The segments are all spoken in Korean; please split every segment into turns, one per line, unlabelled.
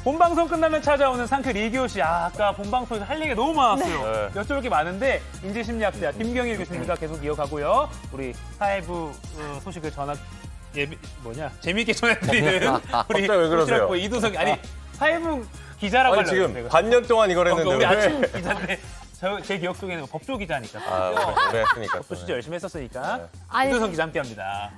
본방송 끝나면 찾아오는 상크 리기호 씨. 아까 본방송에서 할 얘기가 너무 많았어요.
네.
여쭤볼 게 많은데 인지심리학자 김경일 교수님과 계속 이어가고요. 우리 사회부 소식을 재미있게 전해드리는 우리
왜 그러세요?
이두석 아니 사회부 기자라고
아니,
하려고
지금 반년 동안 이걸 했는데
우리
왜?
아침 기자인데 제 기억 속에는 법조 기자니까.
오래 했으니까.
법조 시절 열심히 했었으니까.
아니,
이두성 기자 함께합니다.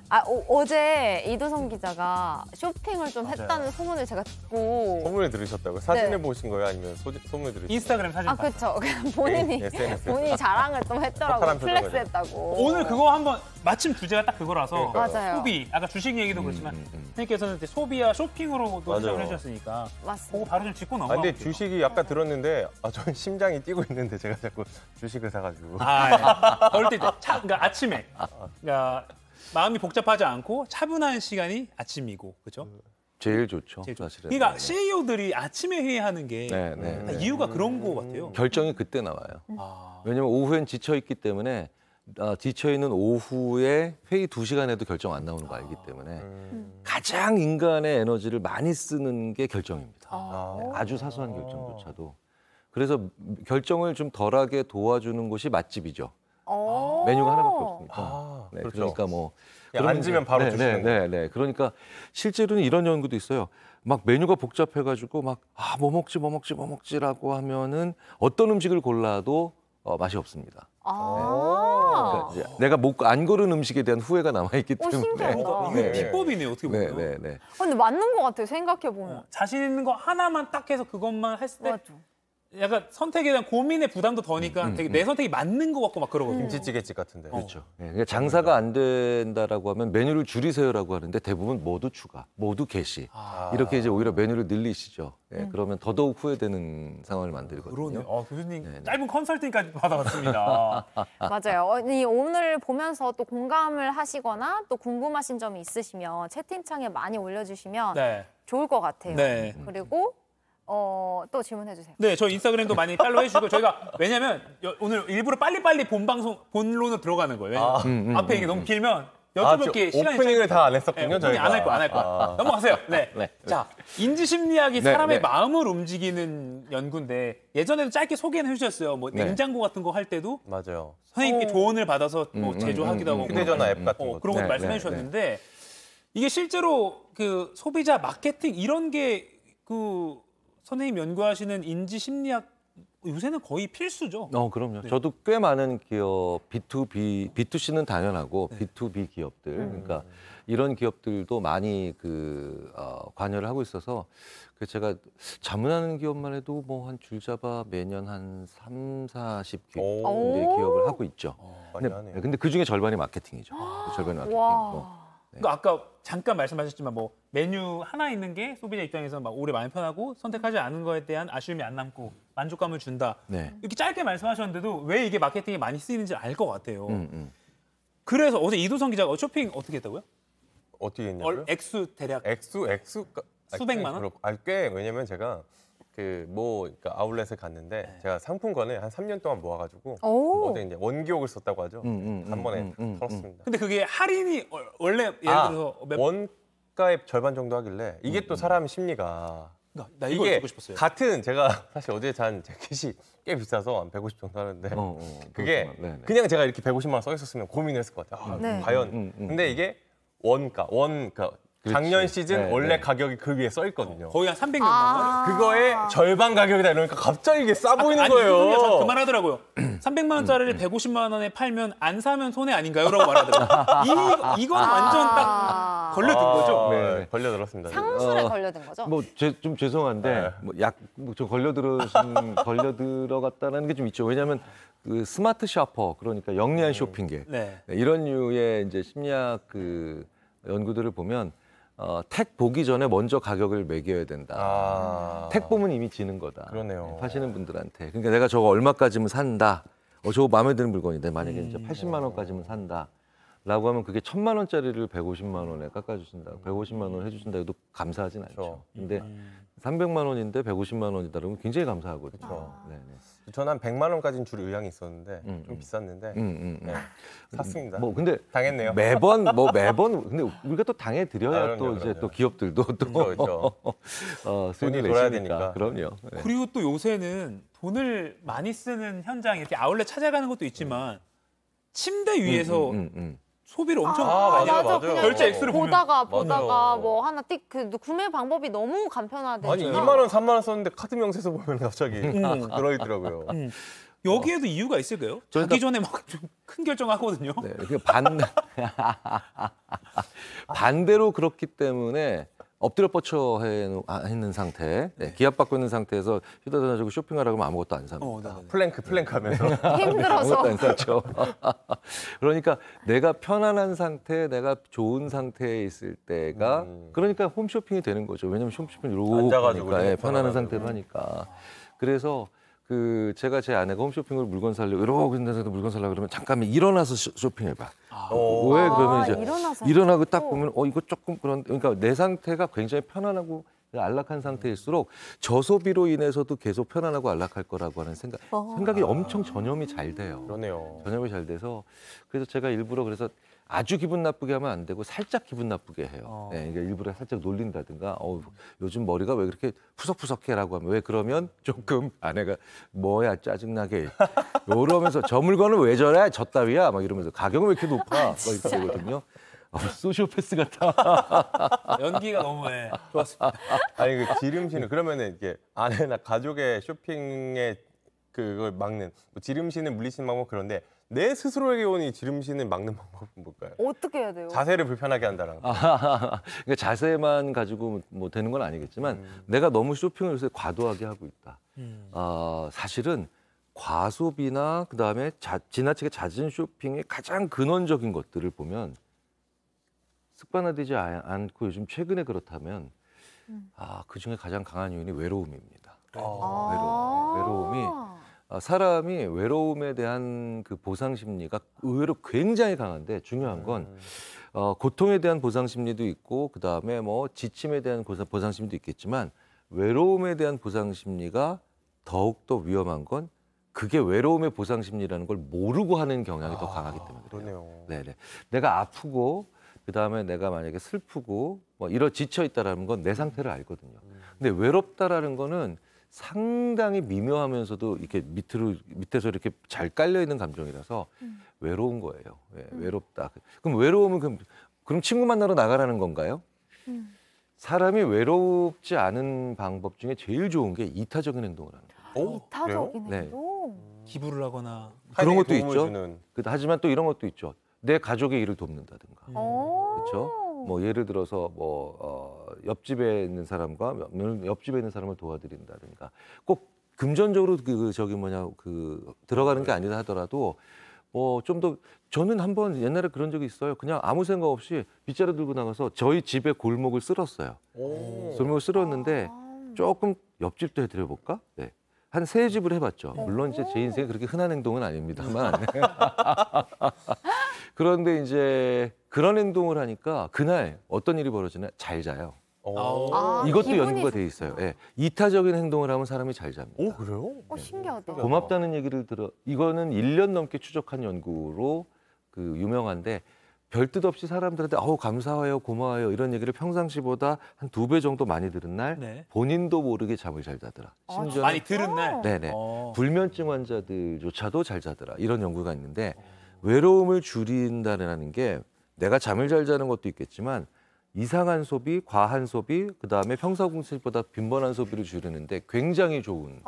어제 이두성 기자가 쇼핑을 좀 했다는 소문을 제가 듣고.
소문을 들으셨다고요? 사진을
네.
보신 거예요? 아니면 소문을 들으셨어요?
인스타그램 사진 봤어요.
그렇죠. 그냥 본인이
SNS.
자랑을 또 했더라고요.
허탈한 표정을.
플렉스했다고.
오늘 그거 한번 마침 주제가 딱 그거라서
맞아요.
소비 아까 주식 얘기도 그렇지만 선생님께서는 이제 소비와 쇼핑으로도
맞아요.
시작을 해주셨으니까
맞습니다.
그거 바로 좀 짚고
아,
넘어가면
근데 주식이 아까 들었는데 저는 심장이 뛰고 있는데 제가 자꾸 주식을 사가지고.
그럴 때 그러니까 아침에 그러니까 마음이 복잡하지 않고 차분한 시간이 아침이고 그렇죠?
제일 좋죠,
제일
사실은.
그러니까
네.
CEO들이 아침에 회의하는 게 이유가 그런 거 같아요.
결정이 그때 나와요.
아,
왜냐면 오후엔 지쳐있기 때문에 지쳐있는 오후에 회의 2시간에도 결정 안 나오는 거 알기 때문에 가장 인간의 에너지를 많이 쓰는 게 결정입니다. 아주 사소한 결정조차도. 그래서 결정을 좀 덜하게 도와주는 곳이 맛집이죠. 메뉴가 하나밖에 없으니까. 네,
그렇죠.
그러니까 뭐
그냥 앉으면 바로 주시는 거.
네. 그러니까 실제로는 이런 연구도 있어요. 막 메뉴가 복잡해가지고 막 뭐 먹지라고 하면은 어떤 음식을 골라도 맛이 없습니다. 그러니까 이제 내가 안 고른 음식에 대한 후회가 남아있기 때문에.
신기하다.
이게 비법이네요 어떻게 보면.
네.
근데 맞는 것 같아요. 생각해보면.
자신 있는 거 하나만 딱 해서 그것만 했을 때
맞아.
약간 선택에 대한 고민의 부담도 더니까 되게 내 선택이 맞는 것 같고 막 그러거든요.
김치찌개집 같은데.
그렇죠. 그러니까 장사가 안 된다라고 하면 메뉴를 줄이세요라고 하는데 대부분 모두 추가, 모두 게시. 이렇게 이제 오히려 메뉴를 늘리시죠. 그러면 더더욱 후회되는 상황을 만들거든요.
그러네. 교수님 짧은 컨설팅까지 받아봤습니다.
맞아요. 오늘 보면서 또 공감을 하시거나 또 궁금하신 점이 있으시면 채팅창에 많이 올려주시면
네.
좋을 것 같아요.
네.
그리고 또 질문해 주세요.
네, 저 인스타그램도 많이 팔로우 해주시고 저희가 왜냐면 오늘 일부러 빨리빨리 본론으로 들어가는 거예요. 왜냐면 앞에 이게 너무 길면 여덟 개 시간이
오프닝을 다 안 했었군요. 저희가.
안 할 거야. 넘어가세요. 네. 자, 인지심리학이 사람의 마음을 움직이는 연구인데 예전에도 짧게 소개는 해주셨어요. 뭐 냉장고 같은 거 할 때도
맞아요.
선생님께 조언을 받아서 뭐 제조하기도 하고
휴대전화 앱 같은 거.
그런 것도 말씀해 주셨는데 이게 실제로 그 소비자 마케팅 이런 게 그 선생님 연구하시는 인지심리학 요새는 거의 필수죠.
그럼요. 저도 꽤 많은 기업 B2C는 당연하고 B2B 기업들 그러니까 이런 기업들도 많이 관여를 하고 있어서 제가 자문하는 기업만 해도 뭐 한 줄잡아 매년 한 30-40개 기업을 하고 있죠. 근데 그 중에 절반이 마케팅이죠. 절반이 마케팅이고.
그러니까 아까 잠깐 말씀하셨지만 뭐 메뉴 하나 있는 게 소비자 입장에서 막 오래 마음이 편하고 선택하지 않은 거에 대한 아쉬움이 안 남고 만족감을 준다. 이렇게 짧게 말씀하셨는데도 왜 이게 마케팅에 많이 쓰이는지 알 것 같아요. 그래서 어제 이두성 기자가 쇼핑 어떻게 했다고요?
어떻게 했냐고요?
액수 대략 수백만 원?
꽤 왜냐면 제가 그러니까 아울렛을 갔는데 제가 상품권을 한 3년 동안 모아가지고 어제 이제 원기옥을 썼다고 하죠. 한 번에 털었습니다.
근데 그게 할인이 원래 예를 들어서
원가의 절반 정도 하길래 이게 또 사람 심리가
나 이거
이게
듣고 싶었어요.
같은 제가 사실 어제 산 재킷이 꽤 비싸서 한 150 정도 하는데 그게 그냥 제가 이렇게 150만 원 써 있었으면 고민했을 것 같아요. 과연. 근데 이게 원가 작년 시즌 원래 가격이 그 위에 써 있거든요.
거의 한 300몇 만 원.
그거의 절반 가격이다 이러니까 갑자기 이게 싸 보이는 거예요.
그만하더라고요. 300만 원짜리를 150만 원에 팔면 안 사면 손해 아닌가요? 라고 말하더라고요. 이건 완전 딱 걸려든 거죠.
네, 걸려들었습니다.
상술에 걸려든 거죠?
좀 죄송한데 좀 걸려들어갔다는 게 좀 있죠. 왜냐하면 그 스마트 샤퍼 그러니까 영리한 쇼핑계 이런 류의 이제 심리학 연구들을 보면 택 보기 전에 먼저 가격을 매겨야 된다. 택 보면 이미 지는 거다.
그러네요.
파시는 분들한테. 그러니까 내가 저거 얼마까지면 산다. 저거 마음에 드는 물건인데 만약에 이제 80만 원까지면 산다. 라고 하면 그게 1,000만 원짜리를 150만 원에 깎아주신다. 150만 원 해주신다 해도 감사하진 않죠. 근데 300만 원인데 150만 원이다 그러면 굉장히 감사하거든요. 네네.
저는 한 100만 원까지는 줄 의향이 있었는데 좀 비쌌는데 네, 샀습니다.
뭐 근데
당했네요.
매번 근데 우리가 또 당해 드려야 또 이제 또 기업들도 또
그렇죠.
돈이
돌아야
되니까. 그럼요. 네.
그리고 또 요새는 돈을 많이 쓰는 현장 이렇게 아울렛 찾아가는 것도 있지만 침대 위에서 소비를 엄청
맞아요.
그냥
결제 액수를
보다가
맞아요.
뭐 하나 구매 방법이 너무 간편하대요.
아니 2만 원, 3만 원 썼는데 카드 명세서 보면 갑자기 들어있더라고요.
여기에도 이유가 있을까요? 자기 전에 막 좀 큰 결정하거든요.
네, 반대로 그렇기 때문에 엎드려 뻗쳐 있는 상태, 네, 기합받고 있는 상태에서 휴대전화 주고 쇼핑하라고 하면 아무것도 안 삽니다.
플랭크 하면서
힘들어서.
아무것도 안 사죠. 그러니까 내가 편안한 상태, 내가 좋은 상태에 있을 때가 그러니까 홈쇼핑이 되는 거죠. 왜냐면 홈쇼핑 이러고
앉아가지고
하니까, 편안한 상태로 하니까. 그래서 제가 제 아내가 홈쇼핑을 물건 살려고 이러고 있는 데서 물건 살려고 그러면 잠깐만 일어나서 쇼핑해봐. 왜 그러면 이제 일어나고 딱 보면 이거 조금 그러니까 내 상태가 굉장히 편안하고 안락한 상태일수록 저소비로 인해서도 계속 편안하고 안락할 거라고 하는 생각이 엄청 전염이 잘 돼요.
그러네요.
전염이 잘 돼서 그래서 제가 일부러 그래서 아주 기분 나쁘게 하면 안 되고 살짝 기분 나쁘게 해요. 네, 그러니까 일부러 살짝 놀린다든가 요즘 머리가 왜 그렇게 푸석푸석해라고 하면 왜 그러면 조금 아내가 뭐야 짜증나게 이러면서 저 물건은 왜 저래 저 따위야 막 이러면서 가격은 왜 이렇게 높아 막 이렇게 되거든요. 소시오패스 같아.
연기가 너무 좋았습니다.
아니 그 지름신을 그러면은 이게 아내나 가족의 쇼핑에 그걸 막는 지름신을 물리치는 방법 그런데 내 스스로에게 온 이 지름신을 막는 방법은 뭘까요?
어떻게 해야 돼요?
자세를 불편하게 한다는 거.
그러니까 자세만 가지고 뭐 되는 건 아니겠지만 내가 너무 쇼핑을 요새 과도하게 하고 있다. 사실은 과소비나 그다음에 지나치게 잦은 쇼핑의 가장 근원적인 것들을 보면 습관화되지 않고 요즘 최근에 그렇다면 그중에 가장 강한 요인이 외로움입니다. 외로움이 사람이 외로움에 대한 그 보상 심리가 의외로 굉장히 강한데 중요한 건 고통에 대한 보상 심리도 있고 그다음에 뭐 지침에 대한 보상 심리도 있겠지만 외로움에 대한 보상 심리가 더욱더 위험한 건 그게 외로움의 보상 심리라는 걸 모르고 하는 경향이 더 강하기 때문에 그래요. 네네. 내가 아프고 그다음에 내가 만약에 슬프고 뭐 지쳐 있다라는 건 내 상태를 알거든요. 근데 외롭다라는 거는 상당히 미묘하면서도 이렇게 밑에서 이렇게 잘 깔려 있는 감정이라서 외로운 거예요. 외롭다. 그럼 외로움은 그럼 친구 만나러 나가라는 건가요? 사람이 외롭지 않은 방법 중에 제일 좋은 게 이타적인 행동을 하는 거예요.
이타적인 행동?
기부를 하거나
그런 것도 있죠. 하지만 또 이런 것도 있죠. 내 가족의 일을 돕는다든가. 그렇죠? 뭐 예를 들어서 옆집에 있는 사람과 옆집에 있는 사람을 도와드린다든가. 꼭 금전적으로 들어가는 게 아니다 하더라도 좀 더 저는 한번 옛날에 그런 적이 있어요. 그냥 아무 생각 없이 빗자루 들고 나가서 저희 집의 골목을 쓸었어요. 골목을 쓸었는데 조금 옆집도 해드려 볼까? 네. 한 3집을 해봤죠. 물론 이제 제 인생에 그렇게 흔한 행동은 아닙니다만. 그런데 이제 그런 행동을 하니까 그날 어떤 일이 벌어지나 잘 자요. 이것도 연구가 돼 있어요. 네. 이타적인 행동을 하면 사람이 잘 잡니다.
그래요?
신기하다.
고맙다는 얘기를 이거는 1년 넘게 추적한 연구로 유명한데 별뜻 없이 사람들한테 감사해요, 고마워요 이런 얘기를 평상시보다 한 2배 정도 많이 들은 날 본인도 모르게 잠을 잘 자더라.
심지어 많이 들은 날?
네네. 불면증 환자들조차도 잘 자더라. 이런 연구가 있는데 외로움을 줄인다는 게 내가 잠을 잘 자는 것도 있겠지만 이상한 소비, 과한 소비, 그다음에 평상시보다 빈번한 소비를 줄이는데 굉장히 좋은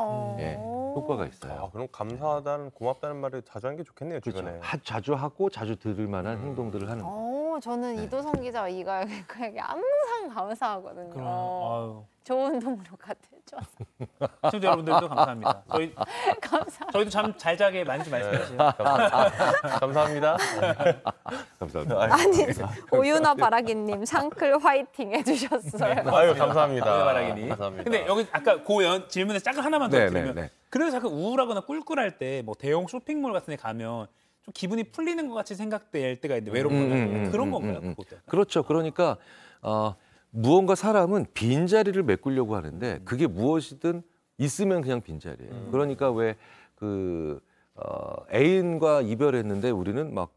효과가 있어요.
그럼 감사하다는 고맙다는 말을 자주 하는 게 좋겠네요. 주변에.
그렇죠. 자주 하고 자주 들을 만한 행동들을 하는 거예요.
저는 이도성 기자와 이가영에게 항상 감사하거든요. 좋은 동료 같아요.
시청자 여러분들도 감사합니다. 저희도 잠 잘 자게 많이 좀 말씀해 주세요.
감사합니다.
감사합니다.
아니 오유나 바라기님 상클 화이팅 해주셨어요.
아유 감사합니다.
오유나 바라기님.
감사합니다.
근데 여기 아까 질문에 잠깐 하나만 더 드리면 그래서 잠깐 우울하거나 꿀꿀할 때 뭐 대형 쇼핑몰 같은 데 가면 좀 기분이 풀리는 것 같이 생각될 때가 있는데 외롭거나 그런 건가요? 그것도 약간?
그렇죠. 그러니까 무언가 사람은 빈자리를 메꾸려고 하는데 그게 무엇이든 있으면 그냥 빈자리예요. 그러니까 왜 애인과 이별했는데 우리는 막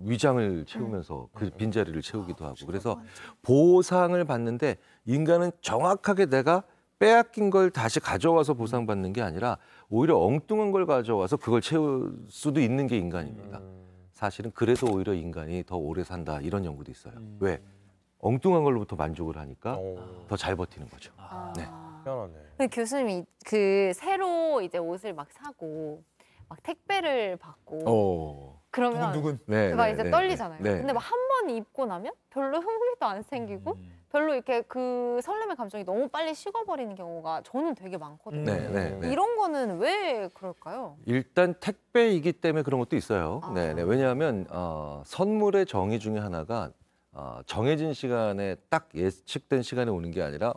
위장을 채우면서 그 빈자리를 채우기도 하고 그래서 보상을 받는데 인간은 정확하게 내가 빼앗긴 걸 다시 가져와서 보상받는 게 아니라 오히려 엉뚱한 걸 가져와서 그걸 채울 수도 있는 게 인간입니다. 사실은 그래서 오히려 인간이 더 오래 산다 이런 연구도 있어요. 왜? 엉뚱한 걸로부터 만족을 하니까 더 잘 버티는 거죠. 네.
희한하네.
근데 교수님이 그 새로 이제 옷을 막 사고 막 택배를 받고 그러면
누군?
그가 이제 떨리잖아요.
네.
근데 막 한 번 입고 나면 별로 흥미도 안 생기고 별로 이렇게 그 설렘의 감정이 너무 빨리 식어버리는 경우가 저는 되게 많거든요.
네.
이런 거는 왜 그럴까요?
일단 택배이기 때문에 그런 것도 있어요. 네. 왜냐하면 선물의 정의 중에 하나가 정해진 시간에 딱 예측된 시간에 오는 게 아니라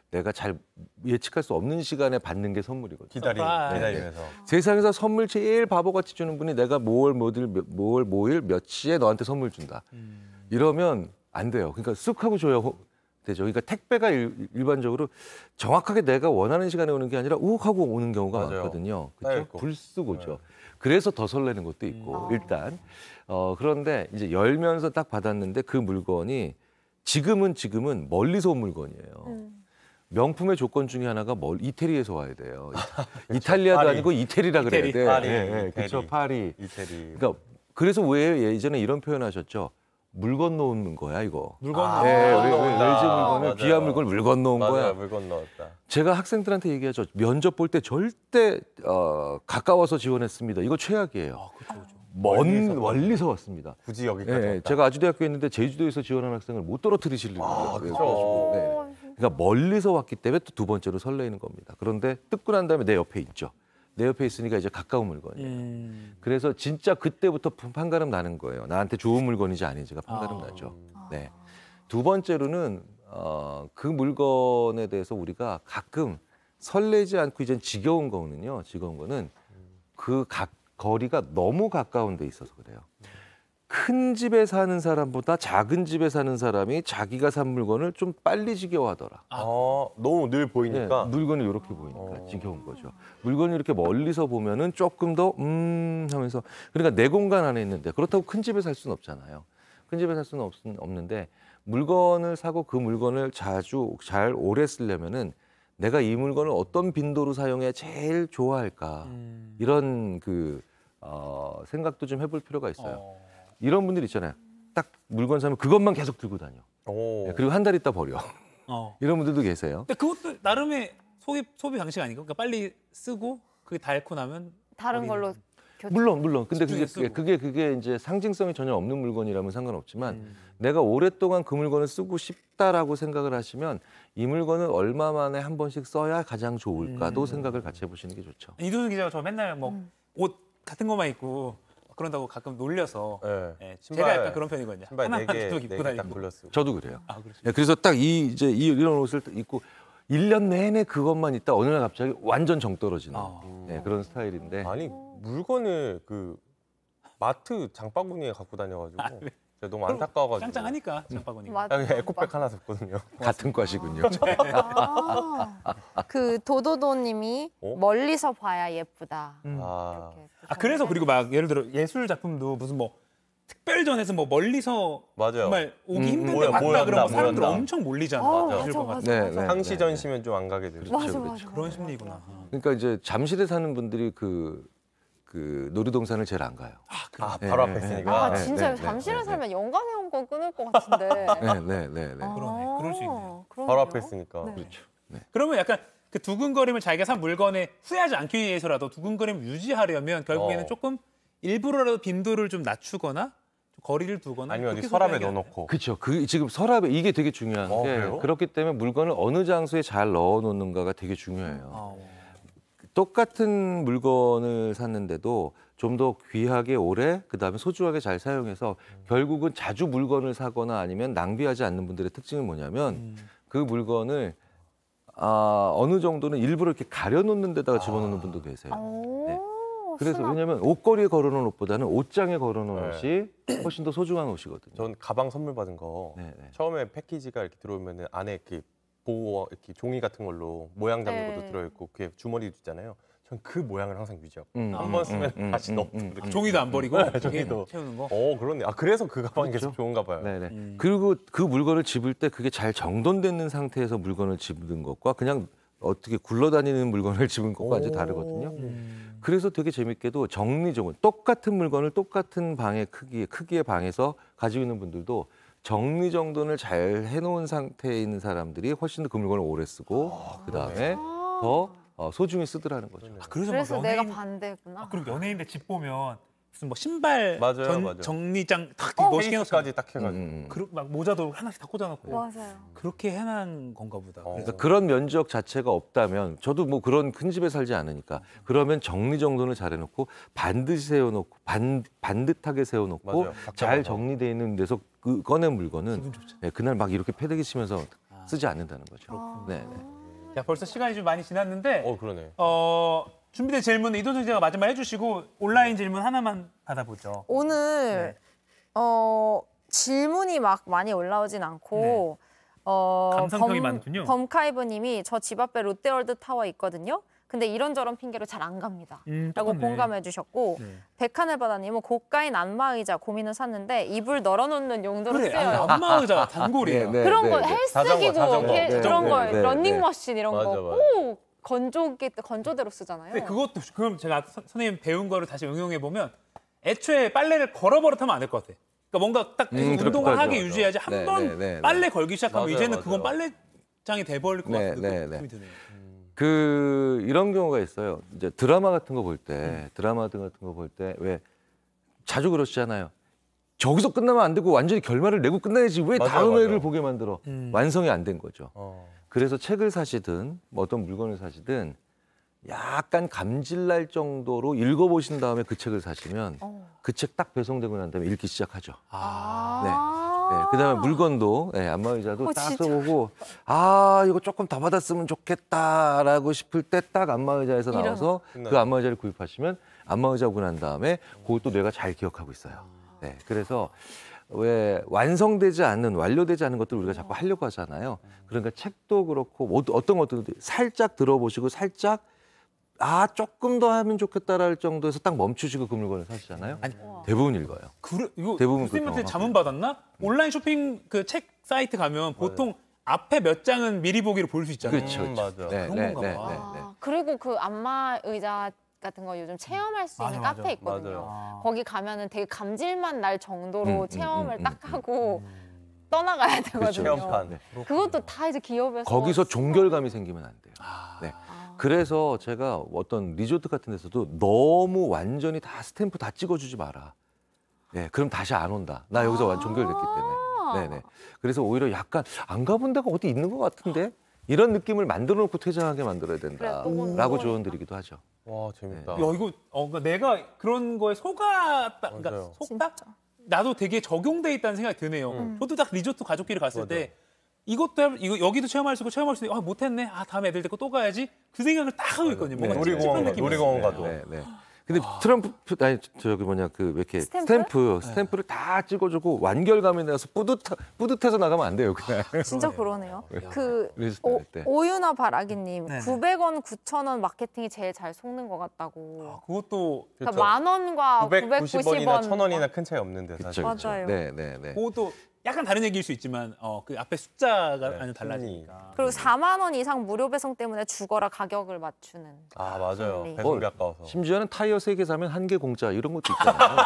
내가 잘 예측할 수 없는 시간에 받는 게 선물이거든요.
기다리면서.
세상에서 선물 제일 바보같이 주는 분이 내가 뭐월 뭐일 몇 시에 너한테 선물 준다. 이러면 안 돼요. 그러니까 쓱 하고 줘야 되죠. 그러니까 택배가 일반적으로 정확하게 내가 원하는 시간에 오는 게 아니라 욱 하고 오는 경우가 많거든요. 그렇죠? 불쑥 오죠. 그래서 더 설레는 것도 있고 일단 그런데 이제 열면서 딱 받았는데 그 물건이 지금은 멀리서 온 물건이에요. 명품의 조건 중에 하나가 이태리에서 와야 돼요. 이탈리아도
파리.
아니고 이태리라 그래야 돼.
파리.
그렇죠. 파리.
이태리.
그러니까 그래서 왜 예전에 이런 표현하셨죠? 물 건너온 거야 이거.
물 건너.
외제 물건을 귀한 물건을 물 건너온 거야.
물 건너왔다.
제가 학생들한테 얘기하죠. 면접 볼 때 절대 가까워서 지원했습니다. 이거 최악이에요. 멀리서 왔습니다.
굳이 여기까지 왔다.
제가 아주대학교에 있는데 제주도에서 지원한 학생을 못 떨어뜨리시려고
그렇죠.
그러니까 멀리서 왔기 때문에 또 두 번째로 설레이는 겁니다. 그런데 뜯고 난 다음에 내 옆에 있죠. 내 옆에 있으니까 이제 가까운 물건이에요. 그래서 진짜 그때부터 판가름 나는 거예요. 나한테 좋은 물건인지 아닌지가 판가름 나죠. 네. 두 번째로는 그 물건에 대해서 우리가 가끔 설레지 않고 이젠 지겨운 거는 그 거리가 너무 가까운 데 있어서 그래요. 큰 집에 사는 사람보다 작은 집에 사는 사람이 자기가 산 물건을 좀 빨리 지겨워하더라.
너무 늘 보이니까.
물건이 이렇게 보이니까 지겨운 거죠. 물건이 이렇게 멀리서 보면은 조금 더 하면서 그러니까 내 공간 안에 있는데 그렇다고 큰 집에 살 수는 없잖아요. 큰 집에 살 수는 없는데 물건을 사고 그 물건을 자주 잘 오래 쓰려면은 내가 이 물건을 어떤 빈도로 사용해야 제일 좋아할까 이런 생각도 좀 해볼 필요가 있어요. 이런 분들 있잖아요. 딱 물건 사면 그것만 계속 들고 다녀. 그리고 한 달 있다 버려. 이런 분들도 계세요.
근데 그것도 나름의 소비 방식 아닌가? 그러니까 빨리 쓰고 그게 닳고 나면
다른 걸로
물론. 근데
집중해서
그게 이제 상징성이 전혀 없는 물건이라면 상관없지만 내가 오랫동안 그 물건을 쓰고 싶다라고 생각을 하시면 이 물건을 얼마 만에 한 번씩 써야 가장 좋을까도 생각을 같이 해보시는 게 좋죠.
이도수 기자가 저 맨날 옷 같은 것만 입고 그런다고 가끔 놀려서 제가 약간 그런 편이거든요.
신발
하나만 계속 입고 다니고.
굴렸어요.
저도 그래요.
그렇죠.
그래서 딱 이런 옷을 입고 1년 내내 그것만 있다 어느 날 갑자기 완전 정 떨어지는 그런 스타일인데.
아니 물건을 마트 장바구니에 갖고 다녀가지고 제가 너무 안타까워가지고.
짱짱하니까 장바구니.
에코백 하나 샀거든요.
같은 과시군요.
그 도도도님이 멀리서 봐야 예쁘다.
그래서 그리고 막 예를 들어 예술 작품도 무슨 뭐 특별전에서 뭐 멀리서 정말 오기 힘든데 왔다 그러면 사람들 엄청 몰리잖아.
상시 전시면 좀 안 가게 되죠.
맞아.
그런 심리구나.
그러니까 이제 잠실에 사는 분들이 그 놀이동산을 제일 안 가요.
바로 앞에 있으니까.
진짜 잠실에 살면 연간회원권 끊을 것 같은데.
그러네. 그럴 수 있네요.
바로 앞에 있으니까.
그렇죠.
그러면 약간 그 두근거림을 자기가 산 물건에 후회하지 않기 위해서라도 두근거림을 유지하려면 결국에는 조금 일부러라도 빈도를 좀 낮추거나 좀 거리를 두거나
아니면 어디 서랍에 넣어놓고.
그렇죠. 지금 서랍에 이게 되게 중요한 게
그래요?
그렇기 때문에 물건을 어느 장소에 잘 넣어놓는가가 되게 중요해요. 똑같은 물건을 샀는데도 좀 더 귀하게 오래 그다음에 소중하게 잘 사용해서 결국은 자주 물건을 사거나 아니면 낭비하지 않는 분들의 특징은 뭐냐면 그 물건을 어느 정도는 일부러 이렇게 가려놓는 데다가 집어넣는 분도 계세요. 그래서
수납.
왜냐면 옷걸이에 걸어놓은 옷보다는 옷장에 걸어놓은 옷이 훨씬 더 소중한 옷이거든요.
전 가방 선물 받은 거 처음에 패키지가 이렇게 들어오면 안에 이렇게 보호 이렇게 종이 같은 걸로 모양 잡는 것도 들어있고 그게 주머니도 있잖아요. 전 그 모양을 항상 유지하고 한 번 쓰면 다시 넣고
종이도 안 버리고
종이도
채우는 거.
그렇네. 그래서 그 가방이
그렇죠.
계속 좋은가 봐요.
네네. 그리고 그 물건을 집을 때 그게 잘 정돈되는 상태에서 물건을 집는 것과 그냥 어떻게 굴러다니는 물건을 집은 것과 완전히 다르거든요. 그래서 되게 재밌게도 정리정돈 똑같은 물건을 똑같은 방의 크기의 방에서 가지고 있는 분들도 정리정돈을 잘 해놓은 상태에 있는 사람들이 훨씬 더 그 물건을 오래 쓰고 그다음에 더 소중히 쓰더라는 거죠.
그래서
막
내가 반대구나.
그리고 연예인들 집 보면 무슨 뭐 신발
맞아요.
정리장 딱
멋있게
멋있게 해놓고
까지 딱 해가지고
막 모자도 하나씩 다 꽂아놓고
맞아요.
그렇게 해놓은 건가 보다.
그러니까 그런 면적 자체가 없다면 저도 뭐 그런 큰 집에 살지 않으니까 그러면 정리정돈을 잘 해놓고 반드시 세워놓고 반듯하게 세워놓고
맞아요.
잘 정리되어 있는 데서 꺼낸 물건은 그날 막 이렇게 패대기 치면서 쓰지 않는다는 거죠. 네.
자, 벌써 시간이 좀 많이 지났는데
그러네.
준비된 질문은 이도정 씨가 마지막 해주시고 온라인 질문 하나만 받아보죠.
오늘 질문이 막 많이 올라오진 않고
감상평이 많군요.
범카이브님이 저 집 앞에 롯데월드 타워 있거든요. 근데 이런저런 핑계로 잘 안 갑니다. 라고
똑같네.
공감해 주셨고 백하늘바다님은 고가인 안마의자 고민을 샀는데 이불 널어놓는 용도로
그래,
쓰여요.
안마의자 단골이에요.
그런 거 헬스기구
자전거.
그런 거
네, 네,
런닝머신 이런
맞아,
거
맞아.
꼭 건조대로 쓰잖아요.
근데 그것도 그럼 제가 선생님 배운 거를 다시 응용해 보면 애초에 빨래를 걸어버릇하면 안 될 것 같아. 그러니까 뭔가 딱 계속 운동을 하게
맞아.
유지해야지 한
네,
번
네, 네,
빨래 걸기 시작하면
맞아요,
이제는
맞아요.
그건 빨래장이 돼버릴 것 같은 느낌이 드네요.
이런 경우가 있어요. 이제 드라마 같은 거 볼 때, 드라마 같은 거 볼 때 왜 자주 그러시잖아요. 저기서 끝나면 안 되고 완전히 결말을 내고 끝나야지 왜
맞아요,
다음
맞아요.
회를 보게 만들어. 완성이 안 된 거죠. 그래서 책을 사시든 뭐 어떤 물건을 사시든 약간 감질날 정도로 읽어보신 다음에 그 책을 사시면 그 책 딱 배송되고 난 다음에 읽기 시작하죠. 네, 그다음에 물건도 안마의자도 딱
진짜?
써보고 이거 조금 더 받았으면 좋겠다라고 싶을 때 딱 안마의자에서 나와서 그 안마의자를 구입하시면 안마의자 오고 난 다음에 그걸 또 뇌가 잘 기억하고 있어요. 네, 그래서 왜 완성되지 않는 완료되지 않은 것들을 우리가 자꾸 하려고 하잖아요. 그러니까 책도 그렇고 어떤 것들도 살짝 들어보시고 살짝 조금 더 하면 좋겠다랄 정도에서 딱 멈추시고 그 물건을 사시잖아요. 대부분 읽어요.
이거
대부분
교수님한테
그렇게
자문 받았나? 온라인 쇼핑 그 책 사이트 가면 보통 앞에 몇 장은 미리 보기로 볼 수 있잖아요.
그렇죠.
맞아.
그런 건가 봐.
그리고 그 안마 의자 같은 거 요즘 체험할 수 있는
맞아,
카페 있거든요.
맞아요.
거기 가면은 되게 감질만 날 정도로 체험을 딱 하고 떠나가야 되거든요.
체험판.
그것도 다 이제 기업에서
거기서 종결감이 생기면 안 돼요. 네. 그래서 제가 어떤 리조트 같은 데서도 너무 완전히 다 스탬프 다 찍어주지 마라. 네, 그럼 다시 안 온다. 나 여기서 종결됐기 때문에. 네네. 그래서 오히려 약간 안 가본 데가 어디 있는 것 같은데 이런 느낌을 만들어 놓고 퇴장하게 만들어야 된다라고 조언드리기도 하죠.
와 재밌다.
야, 이거 그러니까 내가 그런 거에 속았다. 그러니까
맞아요.
속다? 나도 되게 적용돼 있다는 생각이 드네요. 저도 딱 리조트 가족끼리 갔을 때 이거 여기도 체험할 수 있고 못했네. 다음에 애들 데리고 또 가야지. 그 생각을 딱 하고 있거든요. 뭔가 찝찝한 느낌이
놀이공원 가도.
네. 근데 트럼프 왜 이렇게 스탬프를 다 찍어주고 완결감에 대해서 뿌듯해서 나가면 안 돼요. 그냥.
진짜 그러네요. 그
리조트 때.
오유나 바라기님
네네.
900원, 9,000원 마케팅이 제일 잘 속는 것 같다고.
그것도
그러니까 10,000원과
990원이나
990원
1,000원이나 큰 차이 없는데 사실.
그쵸.
맞아요.
네.
그것도 약간 다른 얘기일 수 있지만 그 앞에 숫자가 아주 달라지니까.
그리고 4만 원 이상 무료 배송 때문에 죽어라 가격을 맞추는.
맞아요.
네.
배송비 아까워서.
심지어는 타이어 3개 사면 1개 공짜 이런 것도 있잖아요.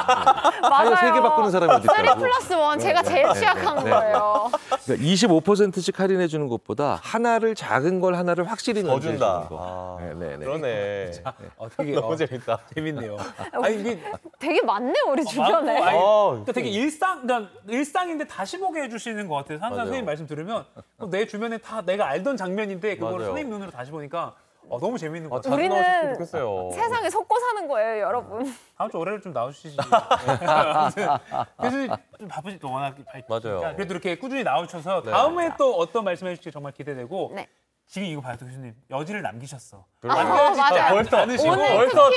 타이어 3개 바꾸는 사람이 어디
3
있다고.
플러스 1 제가 제일 취약한 거예요.
그러니까 25%씩 할인해 주는 것보다 작은 걸 하나를 확실히
더
넣어주는
준다.
거. 네.
그러네.
되게
너무 재밌다.
재밌네요. 이게
되게 많네요 우리 주변에.
그러니까 되게 일상인데 다시 보게 해주시는 것 같아요. 항상
맞아요.
선생님 말씀 들으면 내 주변에 다 내가 알던 장면인데 그거를
맞아요.
선생님 눈으로 다시 보니까 너무 재밌는 것 같아요.
자주
우리는
나오셨으면 좋겠어요.
세상에 속고 사는 거예요, 여러분.
다음 주 월요일 좀 나오시지. 그래서 좀 바쁘지 또 워낙
맞아요.
그래도 이렇게 꾸준히 나오셔서 다음에 또 어떤 말씀해 주실지 정말 기대되고
네.
지금 이거 봐요, 교수님. 여지를 남기셨어.
맞아요.
벌써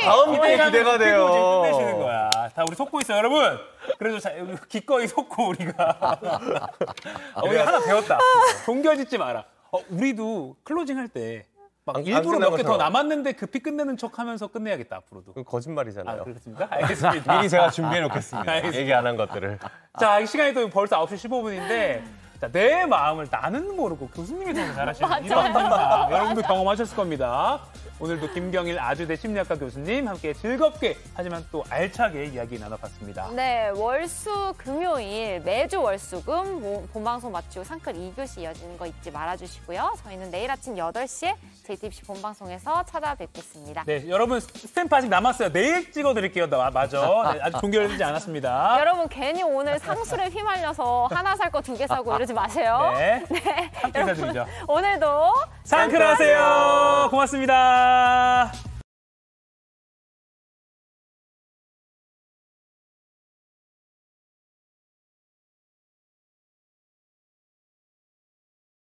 다음 게 기대가 돼요.
지금 끝내시는 거야. 다 우리 속고 있어요, 여러분. 그래도 기꺼이 속고 우리가 우리 하나 배웠다. 동결짓지 마라. 우리도 클로징 할 때 막 일부러 몇 개 더 남았는데 급히 끝내는 척하면서 끝내야겠다 앞으로도.
그건 거짓말이잖아요.
그렇습니까? 알겠습니다.
미리 제가 준비해 놓겠습니다. 얘기 안 한 것들을.
자, 이 시간이 또 벌써 9시 15분인데 자, 내 마음을 나는 모르고 교수님이 더 잘하시는 이런 상황 여러분도 경험하셨을 겁니다. 오늘도 김경일 아주대 심리학과 교수님 함께 즐겁게 하지만 또 알차게 이야기 나눠봤습니다.
네, 월수 금요일 매주 월수금 본방송 마치고 상클 2교시 이어지는 거 잊지 말아주시고요. 저희는 내일 아침 8시에 JTBC 본방송에서 찾아뵙겠습니다.
네, 여러분 스탬프 아직 남았어요. 내일 찍어드릴게요. 맞아. 네, 아직 동결되지 않았습니다.
여러분 괜히 오늘 상술에 휘말려서 하나 살 거 2개 사고 이러지 마세요.
네, 함께 인사드리죠.
오늘도
상클하세요. 고맙습니다.